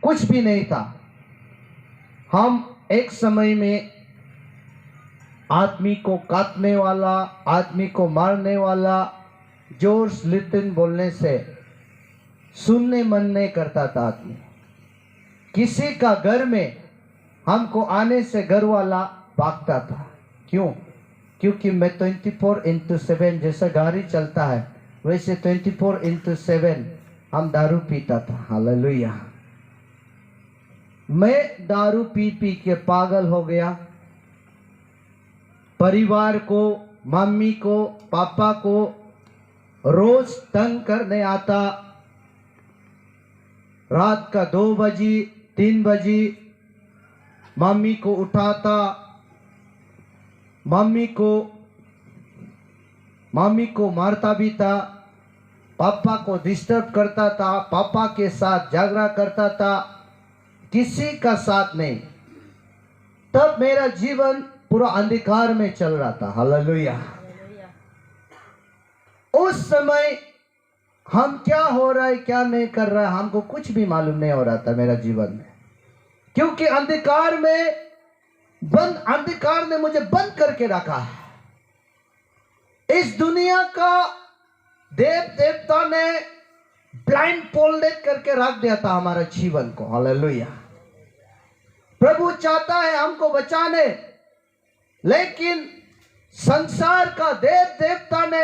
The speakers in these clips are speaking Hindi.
कुछ भी नहीं था। हम एक समय में आदमी को काटने वाला, आदमी को मारने वाला, जोर्स लिटिन बोलने से सुनने मन नहीं करता था आदमी। किसी का घर में हमको आने से घर वाला भागता था। क्यों? क्योंकि मैं 24/7 जैसा गाड़ी चलता है वैसे 24/7 हम दारू पीता था। हालेलुया। मैं दारू पी पी के पागल हो गया। परिवार को, मम्मी को, पापा को रोज तंग करने आता। रात का 2 बजे 3 बजे मम्मी को उठाता, मम्मी को मारता भी था, पापा को डिस्टर्ब करता था, पापा के साथ झगड़ा करता था, किसी का साथ नहीं। तब मेरा जीवन पूरा अंधकार में चल रहा था। हालेलुया। उस समय हम क्या हो रहा है क्या नहीं कर रहा है हमको कुछ भी मालूम नहीं हो रहा था मेरा जीवन में, क्योंकि अंधकार ने मुझे बंद करके रखा है। इस दुनिया का देवता ने ब्लाइंड फोल्डेड करके रख दिया था हमारे जीवन को। हालेलुया। प्रभु चाहता है हमको बचाने, लेकिन संसार का देवता ने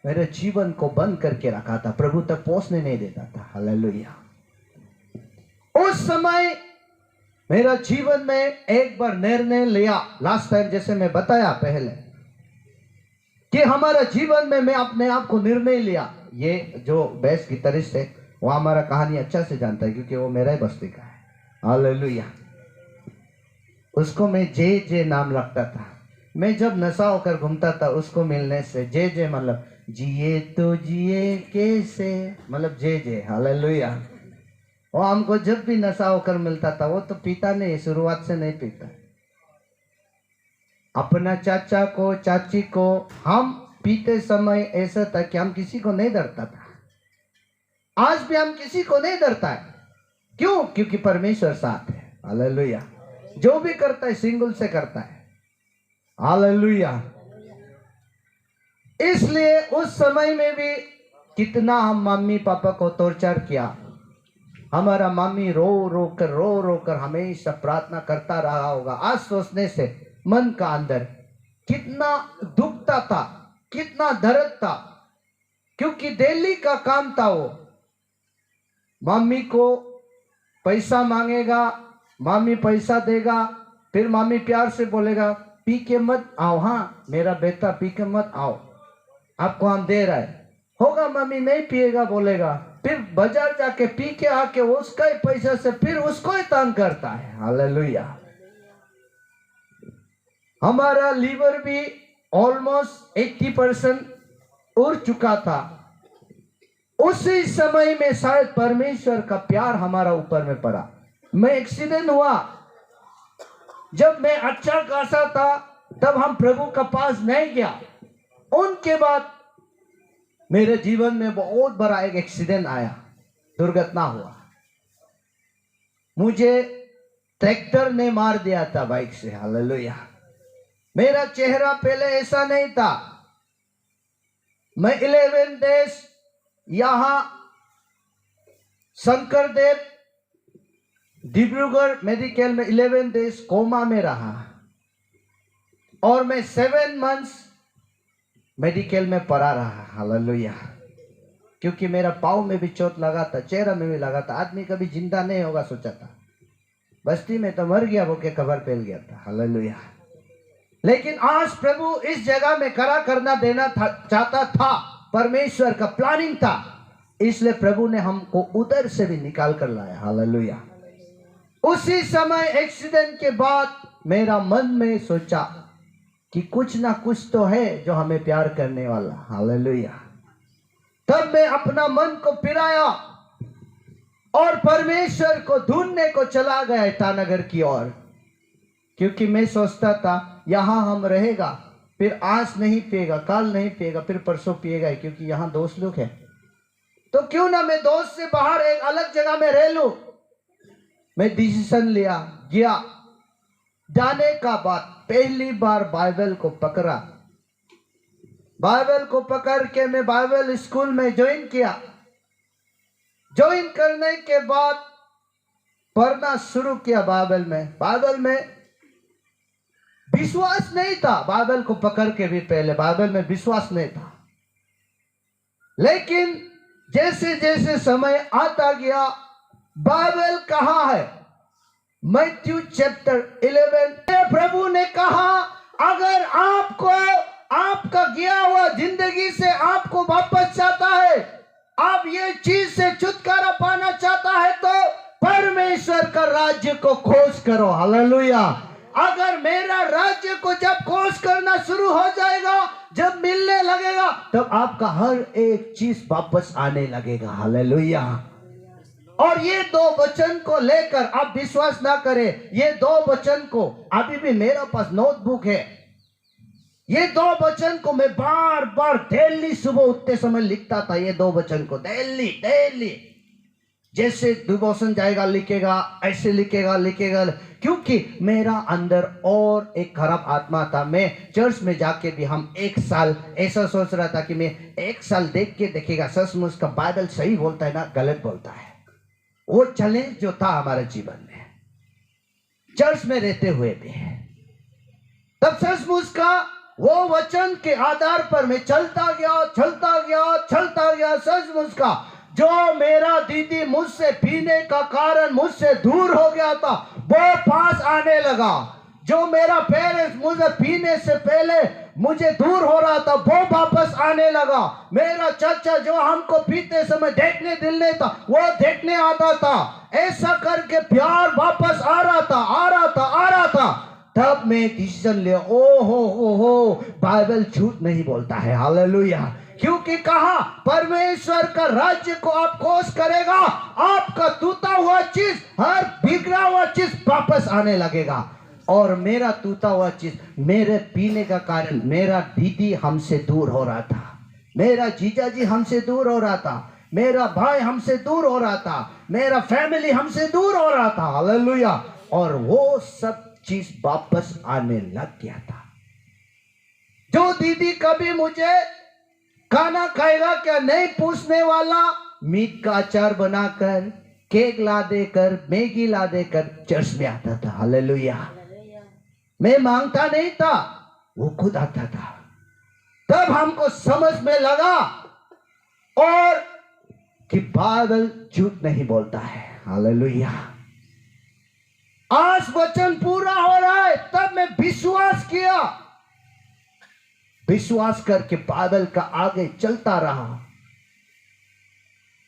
मेरे जीवन को बंद करके रखा था, प्रभु तक पहुंचने नहीं देता था। हालेलुया। उस समय मेरा जीवन में एक बार निर्णय लिया, लास्ट टाइम जैसे मैं बताया पहले, कि हमारा जीवन में मैं अपने आप को निर्णय लिया। ये जो बेस गिटारिस्ट है वो हमारा कहानी अच्छा से जानता है, क्योंकि वो मेरा ही बस्ती का है। हालेलुया। उसको मैं जे नाम रखता था। मैं जब नशा होकर घूमता था उसको मिलने से जे मतलब जिए तो जिए कैसे, मतलब जे। हालेलुया। वो हमको जब भी नशा होकर मिलता था, वो तो पीता नहीं, शुरुआत से नहीं पीता। अपना चाचा को, चाची को हम पीते समय ऐसा था कि हम किसी को नहीं डरता था। आज भी हम किसी को नहीं डरता है। क्यों? क्योंकि परमेश्वर साथ है। हालेलुया। जो भी करता है सिंगल से करता है। हालेलुया। इसलिए उस समय में भी कितना हम मम्मी पापा को टॉर्चर किया। हमारा मम्मी रो कर हमेशा प्रार्थना करता रहा होगा। आज सोचने से मन का अंदर कितना दुखता था, कितना दर्द था, क्योंकि दिल्ली का काम था। वो मम्मी को पैसा मांगेगा, मम्मी पैसा देगा, फिर मम्मी प्यार से बोलेगा पी के मत आओ, हाँ मेरा बेटा पी के मत आओ, आपको हम दे रहा है। होगा मम्मी नहीं पिएगा बोलेगा, फिर बाजार जाके पी के आके उसका ही पैसा से फिर उसको ही तंग करता है। हालेलुया। हमारा लीवर भी ऑलमोस्ट 80% उड़ चुका था। उसी समय में शायद परमेश्वर का प्यार हमारा ऊपर में पड़ा। मैं एक्सीडेंट हुआ, जब मैं अच्छा खासा था तब हम प्रभु का पास नहीं गया। उनके बाद मेरे जीवन में बहुत बड़ा एक एक्सीडेंट आया, दुर्घटना हुआ। मुझे ट्रैक्टर ने मार दिया था बाइक से। हालेलुया। मेरा चेहरा पहले ऐसा नहीं था। मैं 11 डेज यहां शंकरदेव डिब्रूगढ़ मेडिकल में 11 डेज कोमा में रहा, और मैं 7 मंथ्स मेडिकल में पड़ा रहा। हालेलुया। क्योंकि मेरा पाँव में भी चोट लगा था, चेहरा में भी लगा था। आदमी कभी जिंदा नहीं होगा सोचा था, बस्ती में तो मर गया वो के कब्र फैल गया था। हालेलुया। लेकिन आज प्रभु इस जगह में खड़ा करना देना चाहता था, परमेश्वर का प्लानिंग था, इसलिए प्रभु ने हमको उधर से भी निकाल कर लाया। हालेलुया। उसी समय एक्सीडेंट के बाद मेरा मन में सोचा कि कुछ ना कुछ तो है जो हमें प्यार करने वाला। हालेलुया। तब मैं अपना मन को फिराया और परमेश्वर को ढूंढने को चला गया ईटानगर की ओर, क्योंकि मैं सोचता था यहां हम रहेगा, फिर आज नहीं पिएगा, कल नहीं पिएगा, फिर परसों पिएगा, क्योंकि यहां दोस्त लोग हैं, तो क्यों ना मैं दोस्त से बाहर एक अलग जगह में रह लूं। मैं डिसीजन लिया, गया। जाने का बाद पहली बार बाइबल को पकड़ा। बाइबल को पकड़ के मैं बाइबल स्कूल में ज्वाइन किया। ज्वाइन करने के बाद पढ़ना शुरू किया बाइबल में विश्वास नहीं था। बाइबल को पकड़ के भी पहले बाइबल में विश्वास नहीं था, लेकिन जैसे जैसे समय आता गया, बाइबल कहाँ है? Matthew chapter 11। प्रभु ने कहा, अगर आपको आपका गया हुआ जिंदगी से आपको वापस चाहता है, आप ये चीज से छुटकारा पाना चाहता है, तो परमेश्वर का राज्य को खोज करो। हालेलुया। अगर मेरा राज्य को जब खोज करना शुरू हो जाएगा, जब मिलने लगेगा, तब आपका हर एक चीज वापस आने लगेगा। हालेलुया। और ये दो वचन को लेकर आप विश्वास ना करें, ये दो वचन को अभी भी मेरे पास नोटबुक है। ये दो वचन को मैं बार बार डेली सुबह उठते समय लिखता था। ये दो वचन को डेली जैसे डिवोशन जाएगा लिखेगा, ऐसे लिखेगा, क्योंकि मेरा अंदर और एक खराब आत्मा था। मैं चर्च में जाके भी हम एक साल ऐसा सोच रहा था कि मैं एक साल देख के देखेगा सचमुच का बाइबल सही बोलता है ना गलत बोलता है। वो चैलेंज जो था हमारे जीवन में, चर्च में रहते हुए भी, तब सचमुच का वो वचन के आधार पर मैं चलता गया। सचमुच का जो मेरा दीदी मुझसे पीने का कारण मुझसे दूर हो गया था, वो पास आने लगा। जो मेरा पेरेंट्स मुझे पीने से पहले मुझे दूर हो रहा था, वो वापस आने लगा। मेरा चाचा जो हमको पीते समय देखने दिल नहीं था, वो देखने आता था। ऐसा करके प्यार वापस आ रहा था। तब मैं डिसीजन लिया, ओ हो बाइबल झूठ नहीं बोलता है। हालेलुया। क्योंकि कहा परमेश्वर का राज्य को आप खोज करेगा, आपका टूटा हुआ चीज, हर बिगड़ा हुआ चीज वापस आने लगेगा। और मेरा टूटा हुआ चीज, मेरे पीने का कारण मेरा दीदी हमसे दूर हो रहा था, मेरा जीजा जी हमसे दूर हो रहा था, मेरा भाई हमसे दूर हो रहा था, मेरा फैमिली हमसे दूर हो रहा था। हालेलुया। और वो सब चीज वापस आने लग गया था। जो दीदी कभी मुझे खाना खाएगा क्या नहीं पूछने वाला, मीट का अचार बनाकर, केक ला देकर, मैगी ला देकर चर्च में आता था। हालेलुया। मैं मांगता नहीं था, वो खुद आता था। तब हमको समझ में लगा और कि बाइबल झूठ नहीं बोलता है। हालेलुया। आज वचन पूरा हो रहा है, तब मैं विश्वास किया, विश्वास करके बाइबल का आगे चलता रहा।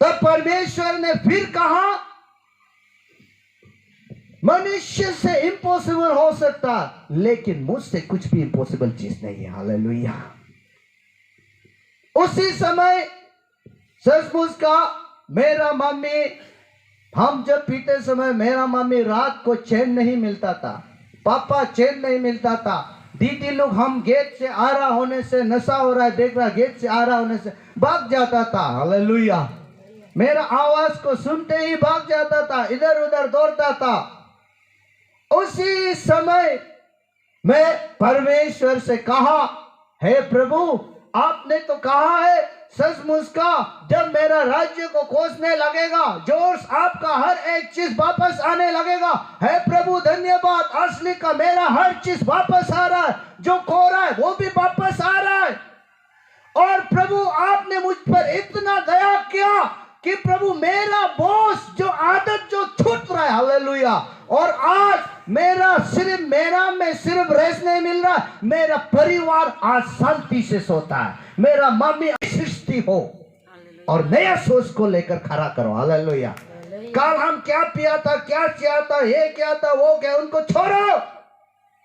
तब परमेश्वर ने फिर कहा, मनुष्य से इम्पॉसिबल हो सकता, लेकिन मुझसे कुछ भी इम्पॉसिबल चीज नहीं है। हालेलुया। उसी समय सचमुच का मेरा मम्मी, हम जब पीते समय मेरा मम्मी रात को चैन नहीं मिलता था, पापा चैन नहीं मिलता था। दीदी लोग हम गेट से आ रहा होने से, नशा हो रहा है देख रहा, गेट से आ रहा होने से भाग जाता था। हालेलुया। मेरा आवाज को सुनते ही भाग जाता था, इधर उधर दौड़ता था। उसी समय मैं परमेश्वर से कहा, हे प्रभु, आपने तो कहा है सचमुच का जब मेरा राज्य को खोजने लगेगा, जोर आपका हर एक चीज वापस आने लगेगा। हे प्रभु धन्यवाद, असली का मेरा हर चीज वापस आ रहा है, जो खो रहा है वो भी वापस आ रहा है। और प्रभु आपने मुझ पर इतना दया किया कि प्रभु मेरा बोझ जो आदत जो छूट रहा है। हालेलुया। और आज में सिर्फ रेस्ट नहीं मिल रहा, मेरा परिवार आज शांति से सोता है। मेरा मम्मी सृष्टि हो और नया सोच को लेकर खड़ा करो। हालेलुया। कल हम क्या पिया था, क्या किया था, ये क्या था, वो क्या, उनको छोड़ो।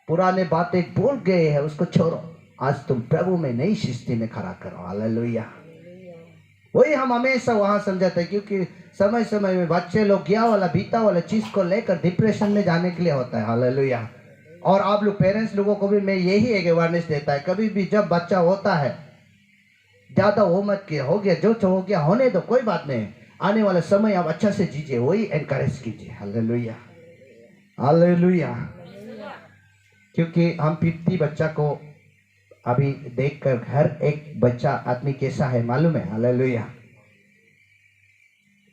पुराने बातें भूल गए हैं, उसको छोड़ो। आज तुम प्रभु में नई सृष्टि में खड़ा करो। हालेलुया। वही हम हमेशा वहां समझाते हैं, क्योंकि समय समय में बच्चे लोग गया वाला बीता वाला चीज को लेकर डिप्रेशन में जाने के लिए होता है। हालेलुया। और आप लोग पेरेंट्स लोगों को भी मैं यही एक अवेयरनेस देता है, कभी भी जब बच्चा होता है, ज्यादा हो मत किया, हो गया जो हो गया होने दो, कोई बात नहीं, आने वाला समय आप अच्छा से जीजिए, वही एनकरेज कीजिए। हालेलुया। हालेलुया। क्योंकि हम 50 बच्चा को अभी देखकर हर एक बच्चा आदमी कैसा है मालूम है। हालेलुया।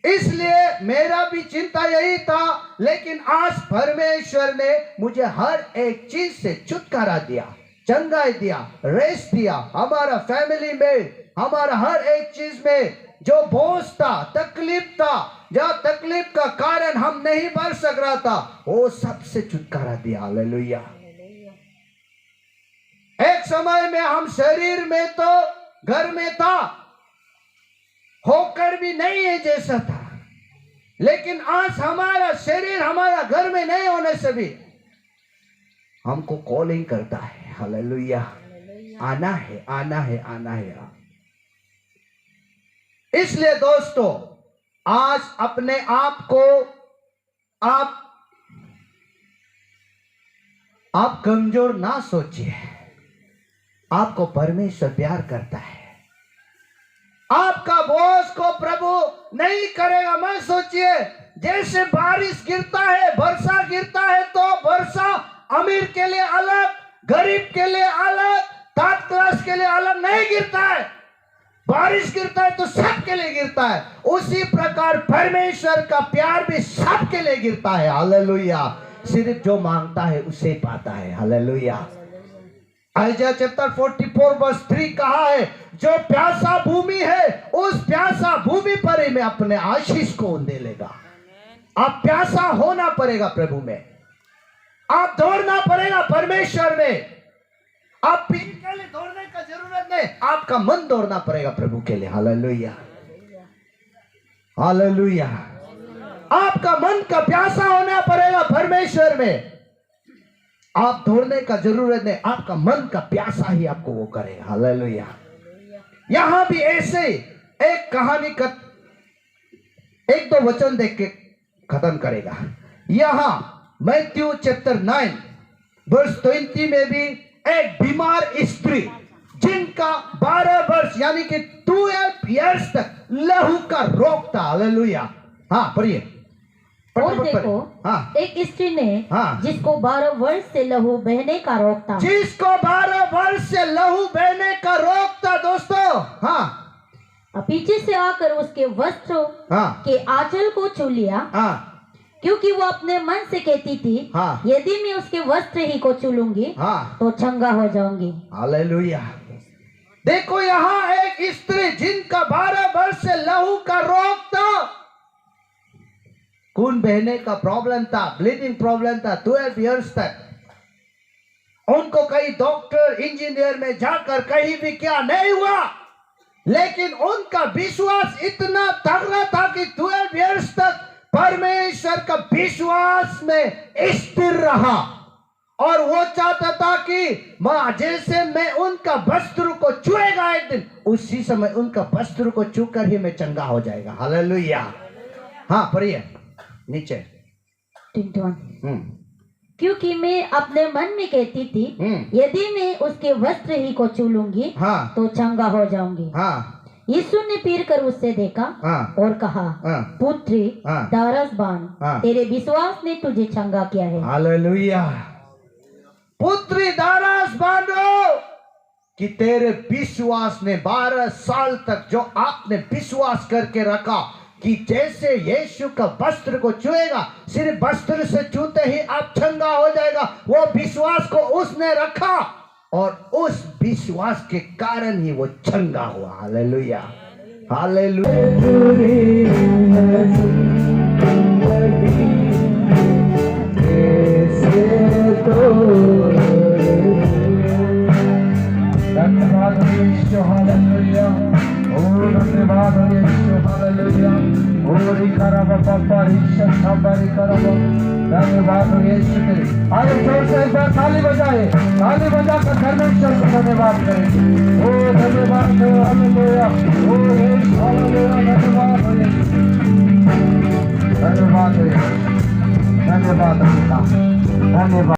इसलिए मेरा भी चिंता यही था, लेकिन आज परमेश्वर ने मुझे हर एक चीज से छुटकारा दिया, चंगाई दिया, रेस्ट दिया। हमारा फैमिली में, हमारा हर एक चीज में जो बोझ था, तकलीफ था, जहाँ तकलीफ का कारण हम नहीं भर सक रहा था, वो सबसे छुटकारा दिया। हालेलुया। एक समय में हम शरीर में तो घर में था, होकर भी नहीं है जैसा था, लेकिन आज हमारा शरीर हमारा घर में नहीं होने से भी हमको कॉलिंग करता है। हालेलुया। आना है, आना है, आना है। इसलिए दोस्तों, आज अपने आप को आप कमजोर ना सोचिए। आपको परमेश्वर प्यार करता है। आपका बोझ को प्रभु नहीं करेगा। मत सोचिए, जैसे बारिश गिरता है, वर्षा गिरता है, तो वर्षा अमीर के लिए अलग, गरीब के लिए अलग, थर्ड क्लास के लिए अलग नहीं गिरता है। बारिश गिरता है तो सबके लिए गिरता है। उसी प्रकार परमेश्वर का प्यार भी सबके लिए गिरता है। हालेलुया। सिर्फ जो मांगता है उसे पाता है। हालेलुया। आइज़ाया चैप्टर 44 वर्स 3 कहा है, जो प्यासा भूमि है उस प्यासा भूमि पर ही मैं अपने आशीष को दे लेगा। आप प्यासा होना पड़ेगा प्रभु में, आप दौड़ना पड़ेगा परमेश्वर में। आप पीठ के लिए दौड़ने का जरूरत नहीं, आपका मन दौड़ना पड़ेगा प्रभु के लिए। हालेलुया। हालेलुया। आपका मन का प्यासा होना पड़ेगा परमेश्वर में। आप दौड़ने का जरूरत नहीं, आपका मन का प्यासा ही आपको वो करेगा। हालेलुया। यहां भी ऐसे एक कहानी का एक दो वचन देख के खत्म करेगा। यहां मैथ्यू चैप्टर 9 वर्स 20 में भी एक बीमार स्त्री, जिनका 12 वर्ष यानी कि 12 इयर्स तक लहू का रोग था। हालेलुया। हाँ पढ़िए। और देखो, हाँ। एक स्त्री ने, हाँ। जिसको 12 वर्ष से लहू बहने का रोग था, जिसको 12 वर्ष से लहू बहने का रोग था दोस्तों, हाँ, पीछे से आकर उसके वस्त्र हाँ, के आंचल को छू लिया, हाँ, क्योंकि वो अपने मन से कहती थी, हाँ, यदि मैं उसके वस्त्र ही को छू लूंगी, हाँ, तो चंगा हो जाऊंगी। हालेलुया। देखो यहाँ एक स्त्री जिनका 12 वर्ष से लहू का रोग था, खून बहने का प्रॉब्लम था, ब्लीडिंग प्रॉब्लम था 12 इयर्स तक। उनको कहीं डॉक्टर इंजीनियर में जाकर कहीं भी क्या नहीं हुआ, लेकिन उनका विश्वास इतना तगड़ा था कि 12 इयर्स तक परमेश्वर का विश्वास में स्थिर रहा। और वो चाहता था कि मां जैसे मैं उनका वस्त्र को छुएगा एक दिन, उसी समय उनका वस्त्र को छूकर ही मैं चंगा हो जाएगा। हालेलुया। हाँ पढ़िए नीचे। 21 क्योंकि मैं अपने मन में कहती थी, यदि मैं उसके वस्त्र ही को छू लूंगी, हाँ, तो चंगा हो जाऊंगी। हाँ, यीशु ने फिर कर उससे देखा, हाँ, और कहा, हाँ, पुत्री, हाँ, दारस बांध, हाँ, तेरे विश्वास ने तुझे चंगा किया है। हालेलुया। पुत्री दारस बांधो, कि तेरे विश्वास ने 12 साल तक जो आपने विश्वास करके रखा कि जैसे यीशु का वस्त्र को छुएगा, सिर्फ वस्त्र से छूते ही आप चंगा हो जाएगा, वो विश्वास को उसने रखा और उस विश्वास के कारण ही वो चंगा हुआ। हालेलुया। हालेलुया। धन्यवाद यीशु। हालेलुया। ओ धन्यवाद यीशु। हालेलुया। ओरी करब पापा ईश्वर संभारी करब। धन्यवाद यीशु के। आइए जोर से एक बार ताली बजाए, ताली बजाकर परमेश्वर को धन्यवाद करेंगे। ओ धन्यवाद। हालेलुया। ओ यीशु। हालेलुया। धन्यवाद यीशु। धन्यवाद यीशु। धन्यवाद पिता। धन्यवाद।